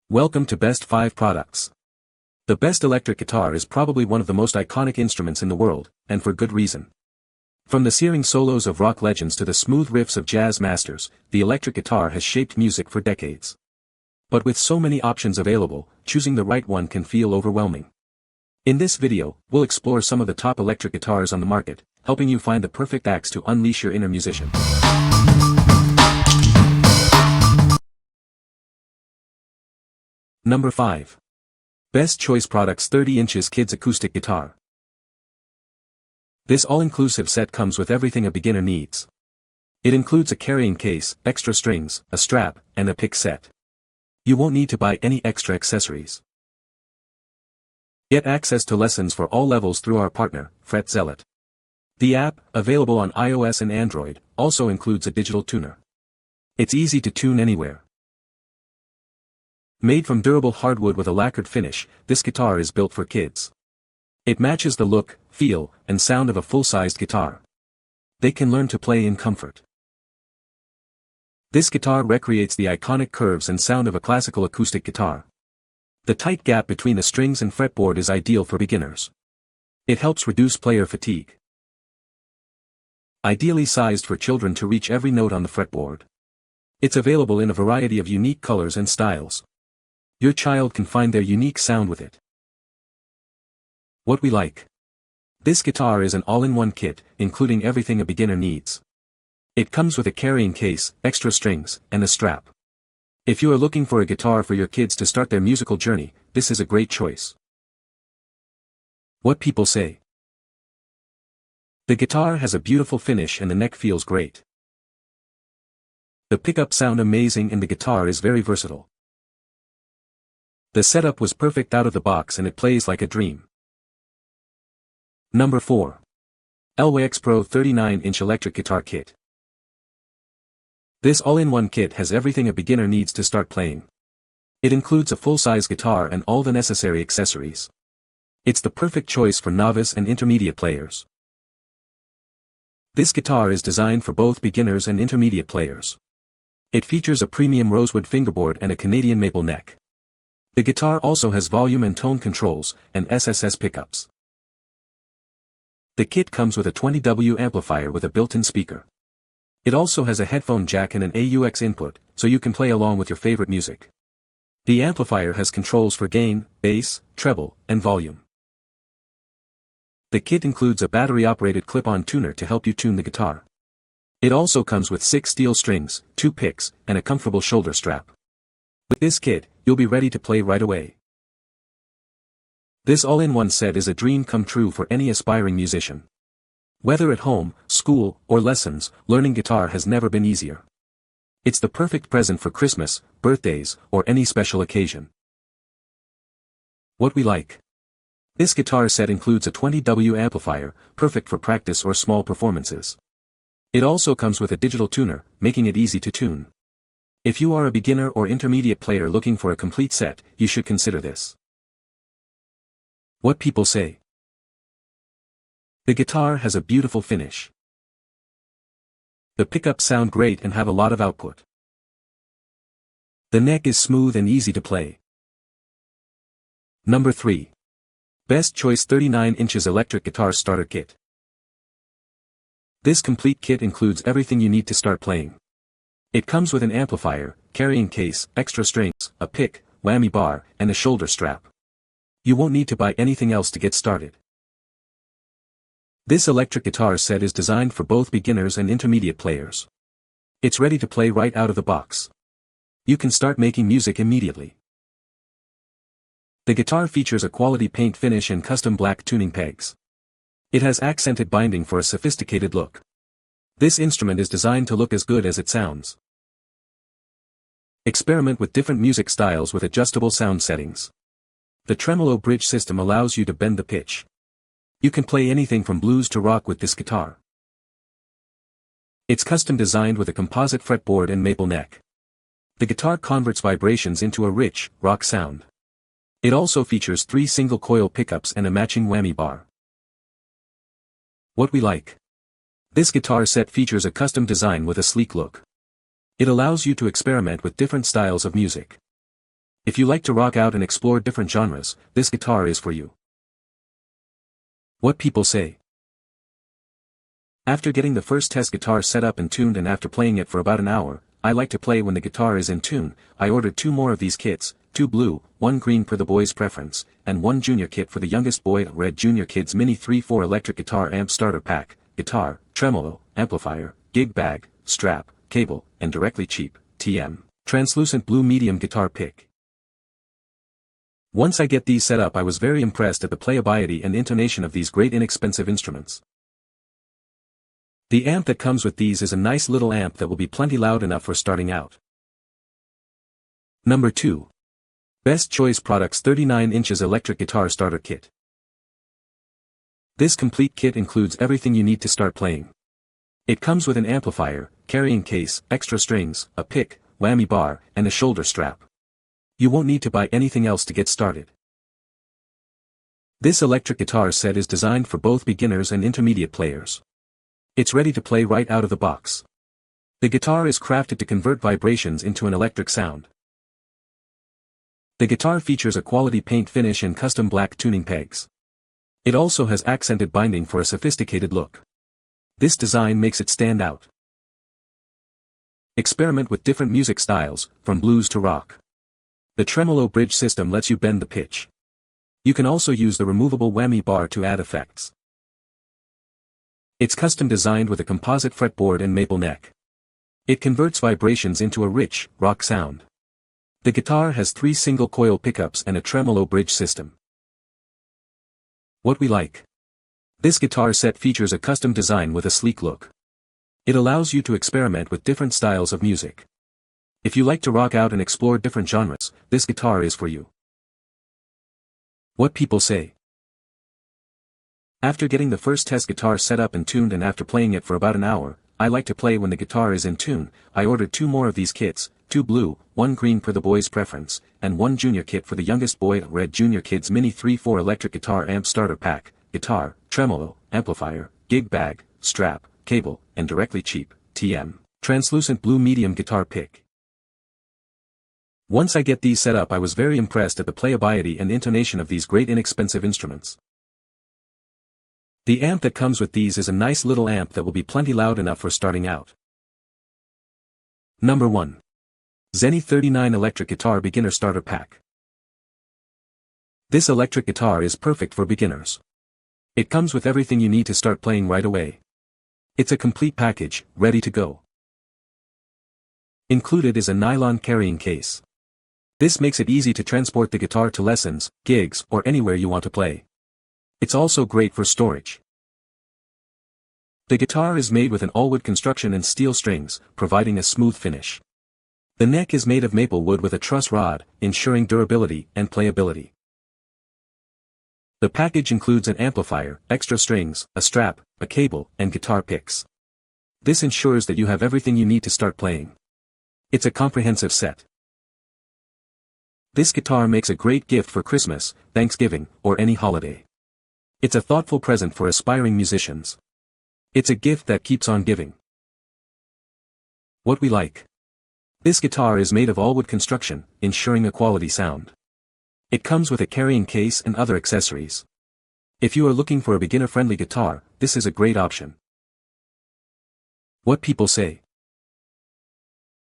Welcome to Best 5 Products. The best electric guitar is probably one of the most iconic instruments in the world, and for good reason. From the searing solos of rock legends to the smooth riffs of jazz masters, the electric guitar has shaped music for decades. But with so many options available, choosing the right one can feel overwhelming. In this video, we'll explore some of the top electric guitars on the market, helping you find the perfect axe to unleash your inner musician. Number 5. Best Choice Products 30 inches Kids Acoustic Guitar. This all-inclusive set comes with everything a beginner needs. It includes a carrying case, extra strings, a strap, and a pick set. You won't need to buy any extra accessories. Get access to lessons for all levels through our partner, Fret Zealot. The app, available on iOS and Android, also includes a digital tuner. It's easy to tune anywhere. Made from durable hardwood with a lacquered finish, this guitar is built for kids. It matches the look, feel, and sound of a full-sized guitar. They can learn to play in comfort. This guitar recreates the iconic curves and sound of a classical acoustic guitar. The tight gap between the strings and fretboard is ideal for beginners. It helps reduce player fatigue. Ideally sized for children to reach every note on the fretboard. It's available in a variety of unique colors and styles. Your child can find their unique sound with it. What we like. This guitar is an all-in-one kit, including everything a beginner needs. It comes with a carrying case, extra strings, and a strap. If you are looking for a guitar for your kids to start their musical journey, this is a great choice. What people say. The guitar has a beautiful finish and the neck feels great. The pickups sound amazing and the guitar is very versatile. The setup was perfect out of the box and it plays like a dream. Number 4. LyxPro 39-inch Electric Guitar Kit. This all-in-one kit has everything a beginner needs to start playing. It includes a full-size guitar and all the necessary accessories. It's the perfect choice for novice and intermediate players. This guitar is designed for both beginners and intermediate players. It features a premium rosewood fingerboard and a Canadian maple neck. The guitar also has volume and tone controls, and SSS pickups. The kit comes with a 20W amplifier with a built-in speaker. It also has a headphone jack and an AUX input, so you can play along with your favorite music. The amplifier has controls for gain, bass, treble, and volume. The kit includes a battery-operated clip-on tuner to help you tune the guitar. It also comes with 6 steel strings, 2 picks, and a comfortable shoulder strap. With this kit, you'll be ready to play right away. This all-in-one set is a dream come true for any aspiring musician. Whether at home, school, or lessons, learning guitar has never been easier. It's the perfect present for Christmas, birthdays, or any special occasion. What we like. This guitar set includes a 20W amplifier, perfect for practice or small performances. It also comes with a digital tuner, making it easy to tune. If you are a beginner or intermediate player looking for a complete set, you should consider this. What people say. The guitar has a beautiful finish. The pickups sound great and have a lot of output. The neck is smooth and easy to play. Number 3. Best Choice 39 inches Electric Guitar Starter Kit. This complete kit includes everything you need to start playing. It comes with an amplifier, carrying case, extra strings, a pick, whammy bar, and a shoulder strap. You won't need to buy anything else to get started. This electric guitar set is designed for both beginners and intermediate players. It's ready to play right out of the box. You can start making music immediately. The guitar features a quality paint finish and custom black tuning pegs. It has accented binding for a sophisticated look. This instrument is designed to look as good as it sounds. Experiment with different music styles with adjustable sound settings. The tremolo bridge system allows you to bend the pitch. You can play anything from blues to rock with this guitar. It's custom designed with a composite fretboard and maple neck. The guitar converts vibrations into a rich, rock sound. It also features 3 single-coil pickups and a matching whammy bar. What we like. This guitar set features a custom design with a sleek look. It allows you to experiment with different styles of music. If you like to rock out and explore different genres, this guitar is for you. What people say. After getting the first test guitar set up and tuned and after playing it for about an hour, I like to play when the guitar is in tune. I ordered 2 more of these kits, 2 blue, 1 green per the boy's preference, and 1 junior kit for the youngest boy. Red Junior Kids Mini 3/4 electric guitar amp starter pack, guitar, tremolo, amplifier, gig bag, strap, cable, and directly cheap, TM, translucent blue medium guitar pick. Once I get these set up, I was very impressed at the playability and intonation of these great inexpensive instruments. The amp that comes with these is a nice little amp that will be plenty loud enough for starting out. Number 2. Best Choice Products 39 inches Electric Guitar Starter Kit. This complete kit includes everything you need to start playing. It comes with an amplifier, carrying case, extra strings, a pick, whammy bar, and a shoulder strap. You won't need to buy anything else to get started. This electric guitar set is designed for both beginners and intermediate players. It's ready to play right out of the box. The guitar is crafted to convert vibrations into an electric sound. The guitar features a quality paint finish and custom black tuning pegs. It also has accented binding for a sophisticated look. This design makes it stand out. Experiment with different music styles, from blues to rock. The tremolo bridge system lets you bend the pitch. You can also use the removable whammy bar to add effects. It's custom designed with a composite fretboard and maple neck. It converts vibrations into a rich, rock sound. The guitar has 3 single coil pickups and a tremolo bridge system. What we like. This guitar set features a custom design with a sleek look. It allows you to experiment with different styles of music. If you like to rock out and explore different genres, this guitar is for you. What people say. After getting the first test guitar set up and tuned and after playing it for about an hour, I like to play when the guitar is in tune. I ordered 2 more of these kits, 2 blue, 1 green per the boy's preference, and 1 junior kit for the youngest boy. Red Junior Kids Mini 3/4 electric guitar amp starter pack, guitar, tremolo, amplifier, gig bag, strap, cable, and directly cheap, TM, translucent blue medium guitar pick. Once I get these set up, I was very impressed at the playability and intonation of these great inexpensive instruments. The amp that comes with these is a nice little amp that will be plenty loud enough for starting out. Number 1. ZENY 39 Electric Guitar Beginner Starter Pack. This electric guitar is perfect for beginners. It comes with everything you need to start playing right away. It's a complete package, ready to go. Included is a nylon carrying case. This makes it easy to transport the guitar to lessons, gigs, or anywhere you want to play. It's also great for storage. The guitar is made with an all-wood construction and steel strings, providing a smooth finish. The neck is made of maple wood with a truss rod, ensuring durability and playability. The package includes an amplifier, extra strings, a strap, a cable, and guitar picks. This ensures that you have everything you need to start playing. It's a comprehensive set. This guitar makes a great gift for Christmas, Thanksgiving, or any holiday. It's a thoughtful present for aspiring musicians. It's a gift that keeps on giving. What we like. This guitar is made of all-wood construction, ensuring a quality sound. It comes with a carrying case and other accessories. If you are looking for a beginner-friendly guitar, this is a great option. What people say.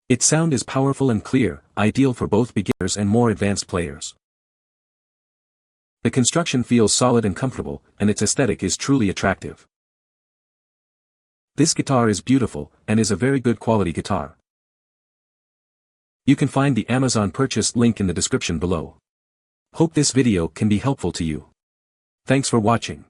Its sound is powerful and clear, ideal for both beginners and more advanced players. The construction feels solid and comfortable, and its aesthetic is truly attractive. This guitar is beautiful, and is a very good quality guitar. You can find the Amazon purchase link in the description below. Hope this video can be helpful to you. Thanks for watching.